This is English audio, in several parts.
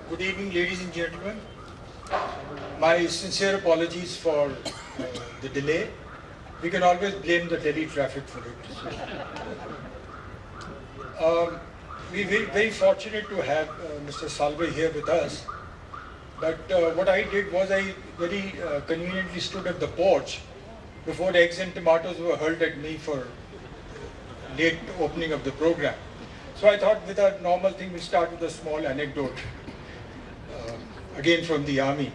Good evening, ladies and gentlemen. My sincere apologies for the delay. We can always blame the Delhi traffic for it. We're very fortunate to have Mr. Salve here with us. But what I did was I very conveniently stood at the porch before the eggs and tomatoes were hurled at me for late opening of the program. So I thought with our normal thing, we start with a small anecdote, again from the army.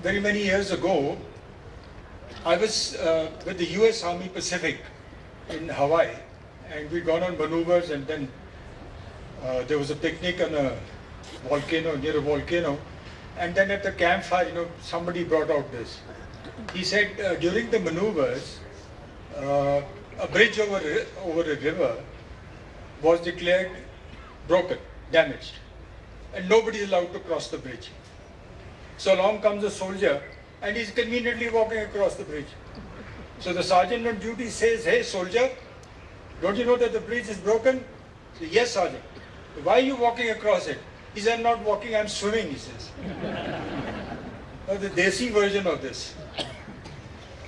Very many years ago, I was with the US Army Pacific in Hawaii, and we'd gone on maneuvers, and then there was a picnic on a volcano, near a volcano, and then at the campfire, somebody brought out this. He said during the maneuvers, a bridge over a river was declared broken, damaged, and nobody is allowed to cross the bridge. So along comes a soldier, and he's conveniently walking across the bridge. So the sergeant on duty says, "Hey soldier, don't you know that the bridge is broken?" He says, "Yes, sergeant." "Why are you walking across it?" He says, "I'm not walking, I'm swimming," he says. The Desi version of this.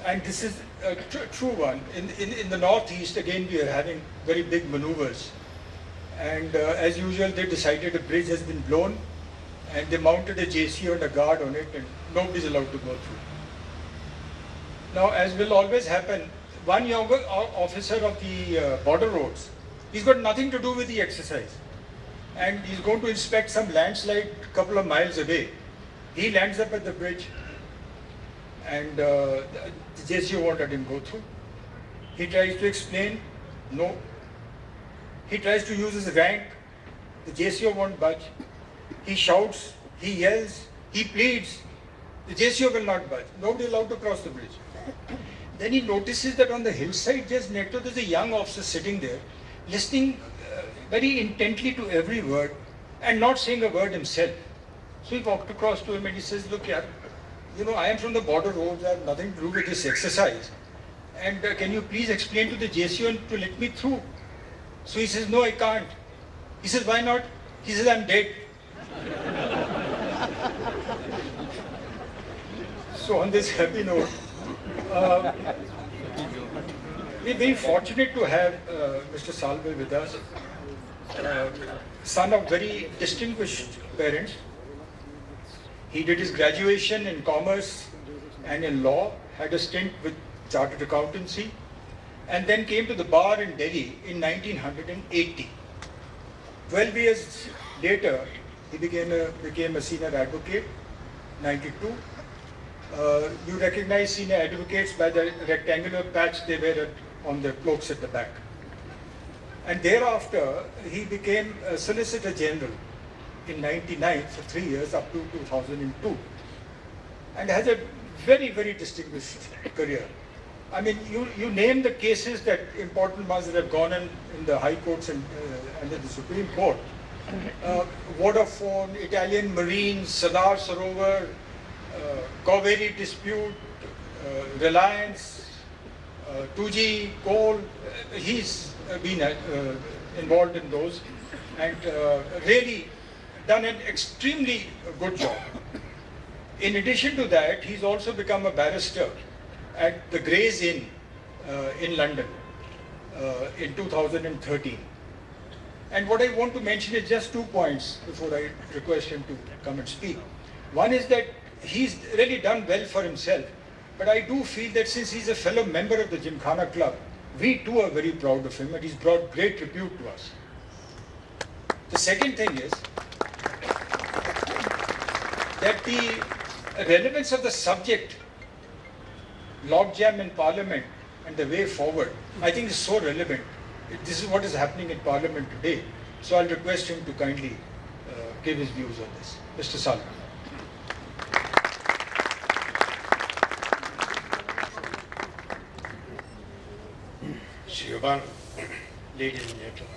And this is a true one. In the northeast, again, we are having very big maneuvers. And as usual, they decided a bridge has been blown, and they mounted a JCO and a guard on it, and nobody's allowed to go through. Now, as will always happen, one younger officer of the border roads, he's got nothing to do with the exercise. And he's going to inspect some landslide a couple of miles away. He lands up at the bridge, and the JCO won't let him go through. He tries to explain, no. He tries to use his rank, the JCO won't budge. He shouts, he yells, he pleads, the JCO will not budge. Nobody allowed to cross the bridge. Then he notices that on the hillside just next to, there's a young officer sitting there, listening very intently to every word and not saying a word himself. So he walked across to him and he says, "Look, yaar, I am from the border roads, I have nothing to do with this exercise. And can you please explain to the JCO to let me through?" So he says, "No, I can't." He says, "Why not?" He says, "I'm dead." So on this happy note, we're very fortunate to have Mr. Salve with us, son of very distinguished parents. He did his graduation in commerce and in law, had a stint with chartered accountancy, and then came to the bar in Delhi in 1980. 12 years later, he became a senior advocate, 92. You recognize senior advocates by the rectangular patch they wear on their cloaks at the back. And thereafter, he became a Solicitor General in 99 for 3 years up to 2002, and has a very, very distinguished career. I mean, you name the cases that important ones that have gone in the high courts and the Supreme Court. Vodafone, Italian Marines, Sadar Sarovar, Cauvery dispute, Reliance, 2G, coal. He's been involved in those and really done an extremely good job. In addition to that, he's also become a barrister at the Gray's Inn in London in 2013. And what I want to mention is just 2 points before I request him to come and speak. One is that he's really done well for himself, but I do feel that since he's a fellow member of the Gymkhana Club, we too are very proud of him, and he's brought great repute to us. The second thing is that the relevance of the subject, logjam in Parliament and the way forward, I think is so relevant This is what is happening in Parliament today. So I'll request him to kindly give his views on this. Mr. Salve. Shrivan, ladies and gentlemen,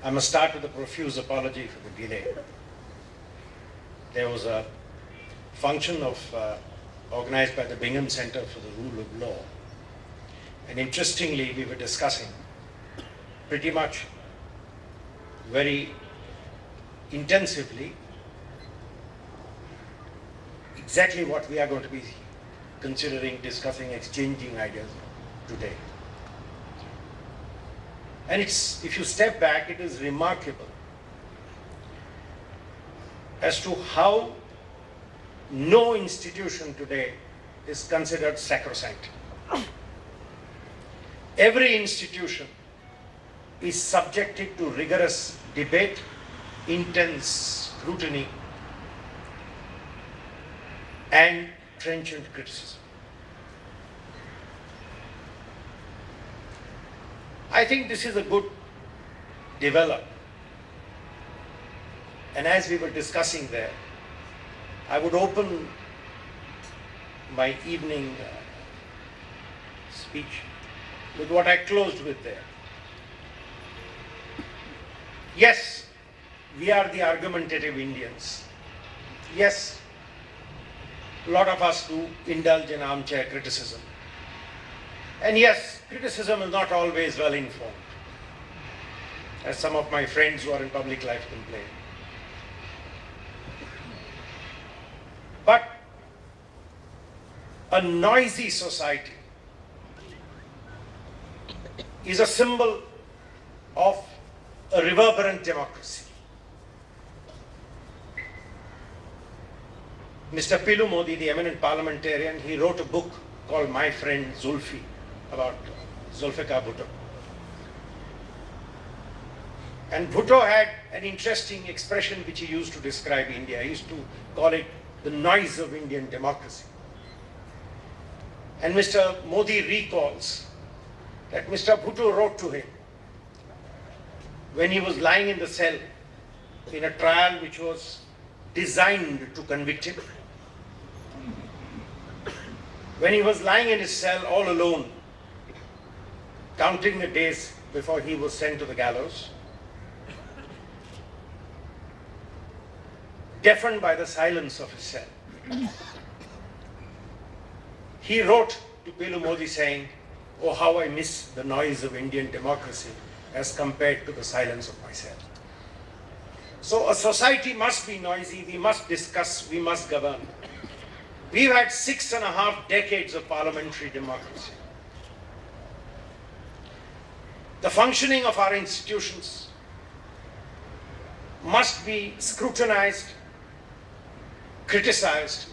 I must start with a profuse apology for the delay. There was a function organized by the Bingham Center for the Rule of Law, and interestingly we were discussing pretty much very intensively exactly what we are going to be considering, discussing, exchanging ideas today. And if you step back, it is remarkable as to how no institution today is considered sacrosanct. Every institution is subjected to rigorous debate, intense scrutiny, and trenchant criticism. I think this is a good development. And as we were discussing there, I would open my evening speech with what I closed with there. Yes, we are the argumentative Indians. Yes, a lot of us do indulge in armchair criticism. And yes, criticism is not always well informed, as some of my friends who are in public life complain. But a noisy society is a symbol of a reverberant democracy. Mr. Pilu Modi, the eminent parliamentarian, he wrote a book called My Friend Zulfi, about Zulfikar Bhutto. And Bhutto had an interesting expression which he used to describe India. He used to call it the noise of Indian democracy. And Mr. Modi recalls that Mr. Bhutto wrote to him when he was lying in the cell in a trial which was designed to convict him. When he was lying in his cell all alone, counting the days before he was sent to the gallows, deafened by the silence of his cell, he wrote to Pilu Modi saying, "Oh, how I miss the noise of Indian democracy as compared to the silence of my cell." So a society must be noisy, we must discuss, we must govern. We've had 6.5 decades of parliamentary democracy. The functioning of our institutions must be scrutinized, criticized,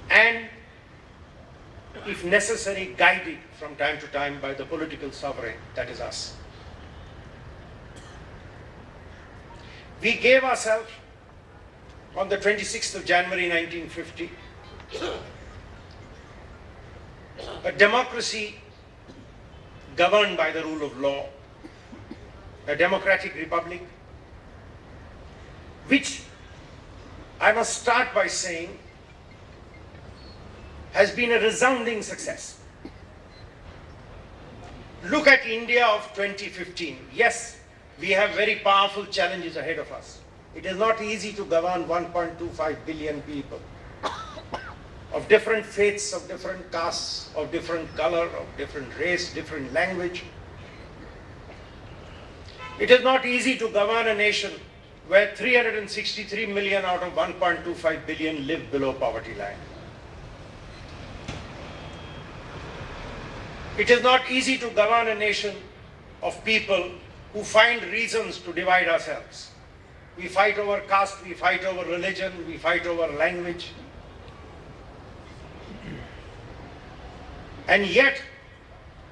and, if necessary, guided from time to time by the political sovereign, that is us. We gave ourselves on the 26th of January 1950 a democracy governed by the rule of law, a democratic republic, which I must start by saying has been a resounding success. Look at India of 2015. Yes, we have very powerful challenges ahead of us. It is not easy to govern 1.25 billion people of different faiths, of different castes, of different color, of different race, different language. It is not easy to govern a nation where 363 million out of 1.25 billion live below poverty line. It is not easy to govern a nation of people who find reasons to divide ourselves. We fight over caste, we fight over religion, we fight over language. And yet,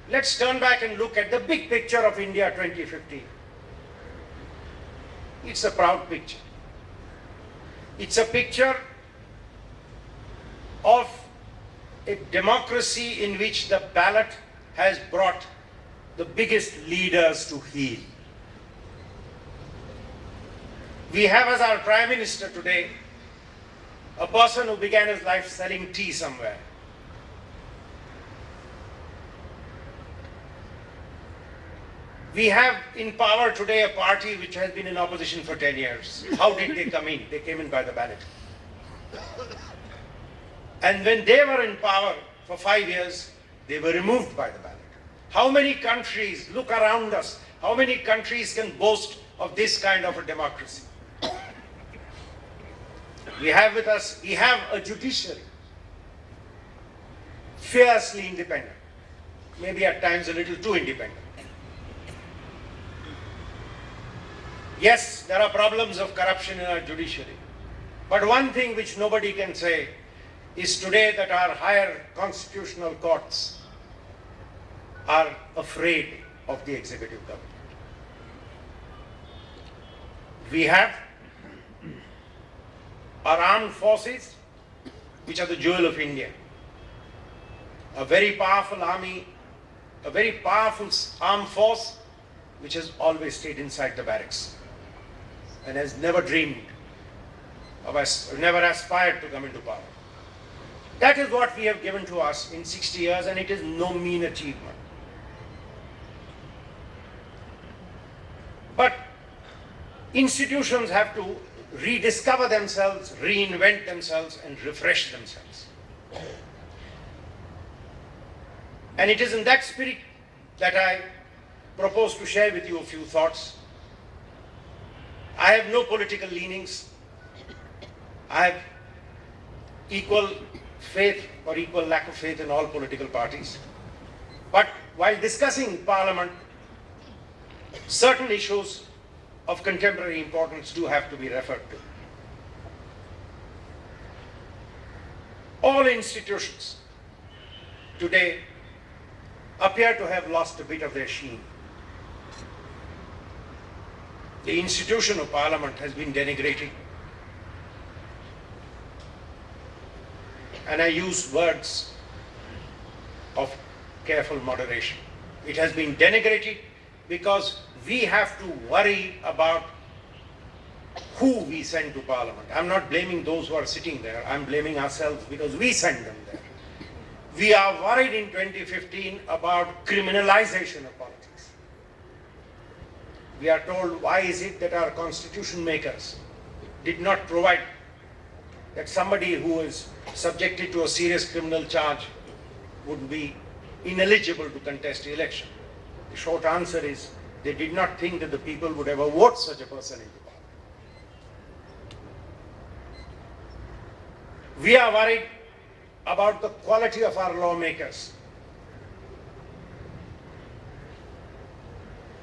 let's turn back and look at the big picture of India 2015. It's a proud picture. It's a picture of a democracy in which the ballot has brought the biggest leaders to heel. We have as our Prime Minister today a person who began his life selling tea somewhere. We have in power today a party which has been in opposition for 10 years. How did they come in? They came in by the ballot. And when they were in power for 5 years, they were removed by the ballot. How many countries, look around us, how many countries can boast of this kind of a democracy? We have a judiciary, fiercely independent, maybe at times a little too independent. Yes, there are problems of corruption in our judiciary. But one thing which nobody can say is today that our higher constitutional courts are afraid of the executive government. We have our armed forces, which are the jewel of India. A very powerful army, a very powerful armed force, which has always stayed inside the barracks and has never dreamed of never aspired to come into power. That is what we have given to us in 60 years, and it is no mean achievement. But institutions have to rediscover themselves, reinvent themselves, and refresh themselves. And it is in that spirit that I propose to share with you a few thoughts. I have no political leanings. I have equal faith or equal lack of faith in all political parties. But while discussing Parliament, certain issues of contemporary importance do have to be referred to. All institutions today appear to have lost a bit of their sheen. The institution of Parliament has been denigrated. And I use words of careful moderation. It has been denigrated because we have to worry about who we send to Parliament. I'm not blaming those who are sitting there. I'm blaming ourselves because we send them there. We are worried in 2015 about criminalization of politics. We are told, why is it that our constitution makers did not provide that somebody who is subjected to a serious criminal charge would be ineligible to contest the election? The short answer is they did not think that the people would ever vote such a person into power. We are worried about the quality of our lawmakers.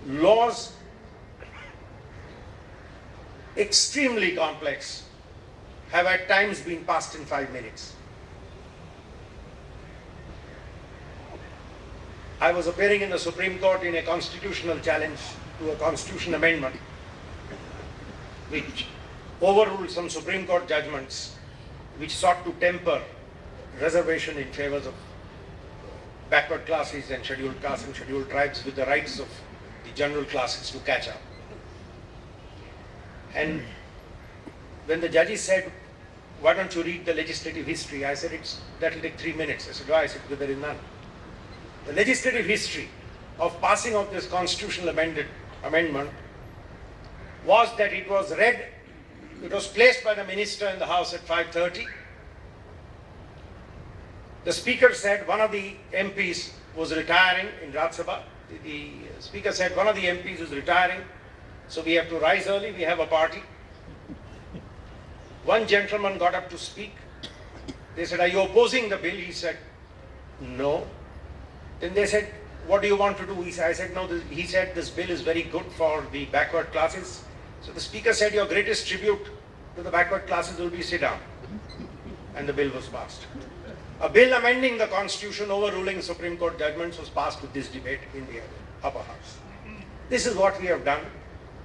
Laws, extremely complex, have at times been passed in 5 minutes. I was appearing in the Supreme Court in a constitutional challenge to a constitution amendment which overruled some Supreme Court judgments which sought to temper reservation in favor of backward classes and scheduled castes and scheduled tribes with the rights of the general classes to catch up. And when the judges said, why don't you read the legislative history? I said, that'll take 3 minutes. I said, why? I said, because there is none. The legislative history of passing of this constitutional amendment was that it was read, it was placed by the minister in the House at 5:30. The speaker said one of the MPs was retiring in Rajya Sabha. The speaker said one of the MPs is retiring, so we have to rise early, we have a party. One gentleman got up to speak. They said, are you opposing the bill? He said, no. Then they said, what do you want to do? I said, no. He said, this bill is very good for the backward classes. So the speaker said, your greatest tribute to the backward classes will be sit down. And the bill was passed. A bill amending the constitution, overruling Supreme Court judgments, was passed with this debate in the upper house. This is what we have done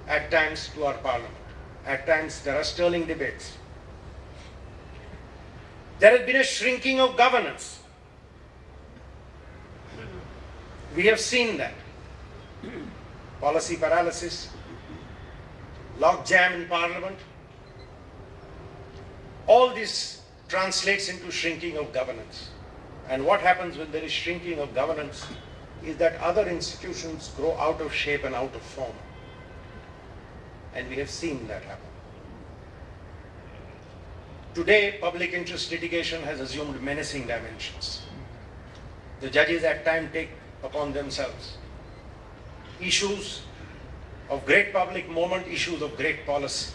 at times to our parliament. At times there are sterling debates. There has been a shrinking of governance. We have seen that. Policy paralysis, logjam in Parliament, all this translates into shrinking of governance. And what happens when there is shrinking of governance is that other institutions grow out of shape and out of form. And we have seen that happen. Today, public interest litigation has assumed menacing dimensions. The judges at times take upon themselves issues of great public moment, issues of great policy.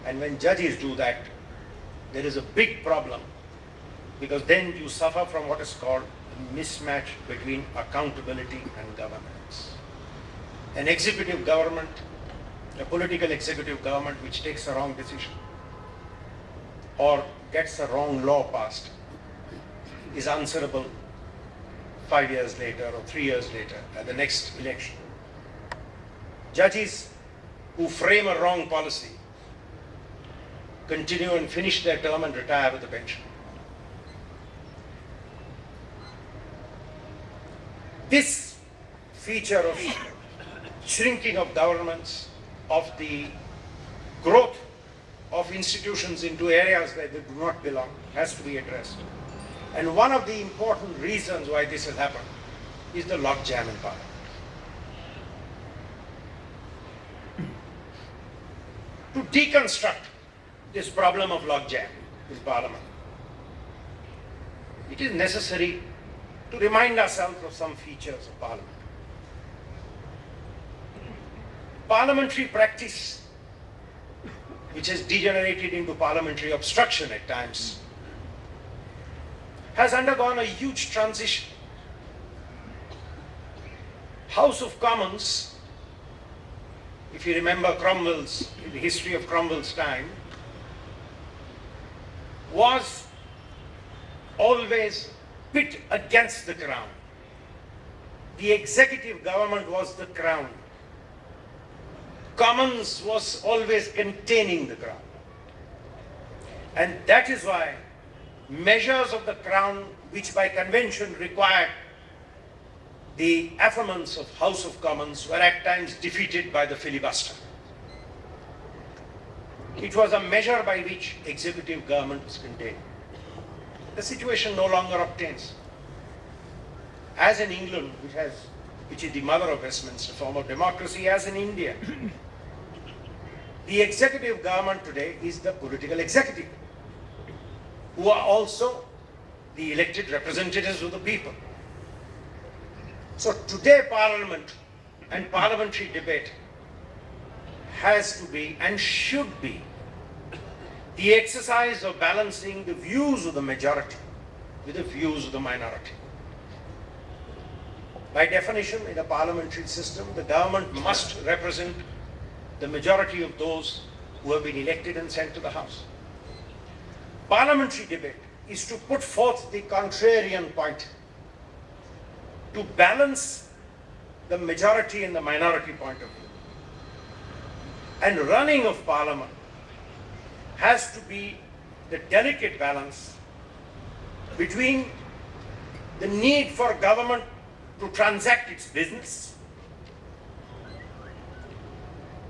And when judges do that, there is a big problem, because then you suffer from what is called a mismatch between accountability and governance. An executive government, a political executive government which takes a wrong decision or gets a wrong law passed is answerable 5 years later or 3 years later at the next election. Judges who frame a wrong policy continue and finish their term and retire with a pension. This feature of shrinking of governments, of the growth of institutions into areas where they do not belong, has to be addressed. And one of the important reasons why this has happened is the logjam in Parliament. To deconstruct this problem of logjam in Parliament, it is necessary to remind ourselves of some features of Parliament. Parliamentary practice, which has degenerated into parliamentary obstruction at times, has undergone a huge transition. House of Commons, if you remember Cromwell's, the history of Cromwell's time, was always pit against the crown. The executive government was the crown. Commons was always containing the crown. And that is why measures of the crown, which by convention required the affirmance of House of Commons, were at times defeated by the filibuster. It was a measure by which executive government was contained. The situation no longer obtains. As in England, which is the mother of Westminster form of democracy, as in India, the executive government today is the political executive, who are also the elected representatives of the people. So today Parliament and parliamentary debate has to be and should be the exercise of balancing the views of the majority with the views of the minority. By definition, in a parliamentary system, the government must represent the majority of those who have been elected and sent to the House. Parliamentary debate is to put forth the contrarian point, to balance the majority and the minority point of view. And running of Parliament has to be the delicate balance between the need for government to transact its business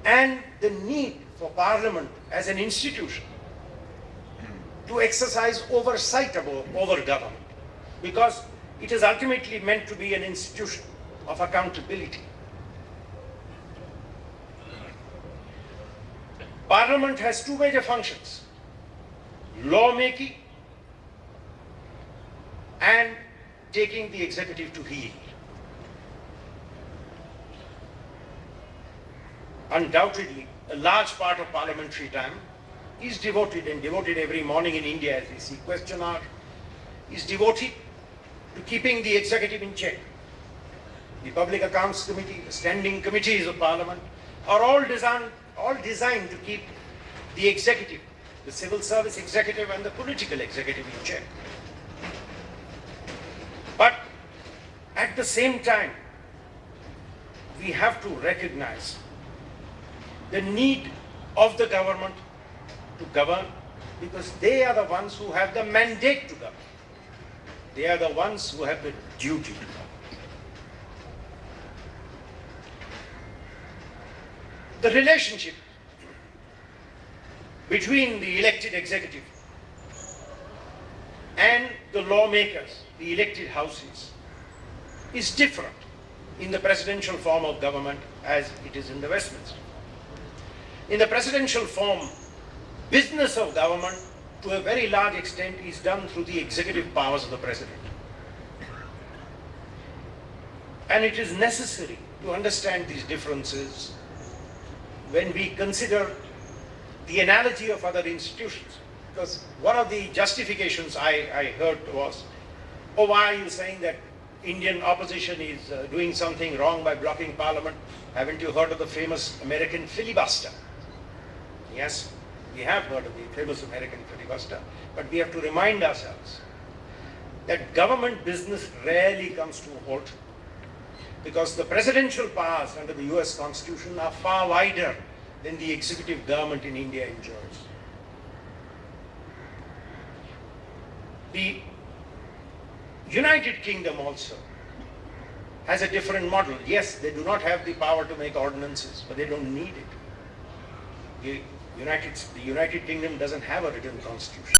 and the need for Parliament as an institution to exercise oversight over government, because it is ultimately meant to be an institution of accountability. Parliament has two major functions: lawmaking and taking the executive to heel. Undoubtedly, a large part of parliamentary time is devoted, and devoted every morning in India as we see question hour, is devoted to keeping the executive in check. The Public Accounts Committee, the standing committees of Parliament are all designed to keep the executive, the civil service executive and the political executive in check. But at the same time, we have to recognize the need of the government to govern, because they are the ones who have the mandate to govern. They are the ones who have the duty. The relationship between the elected executive and the lawmakers, the elected houses, is different in the presidential form of government as it is in the Westminster. In the presidential form, business of government to a very large extent is done through the executive powers of the president. And it is necessary to understand these differences when we consider the analogy of other institutions. Because one of the justifications I heard was, oh, why are you saying that Indian opposition is doing something wrong by blocking parliament? Haven't you heard of the famous American filibuster? Yes, we have heard of the famous American filibuster, but we have to remind ourselves that government business rarely comes to a halt, because the presidential powers under the US Constitution are far wider than the executive government in India enjoys. The United Kingdom also has a different model. Yes, they do not have the power to make ordinances, but they don't need it. The United Kingdom doesn't have a written constitution.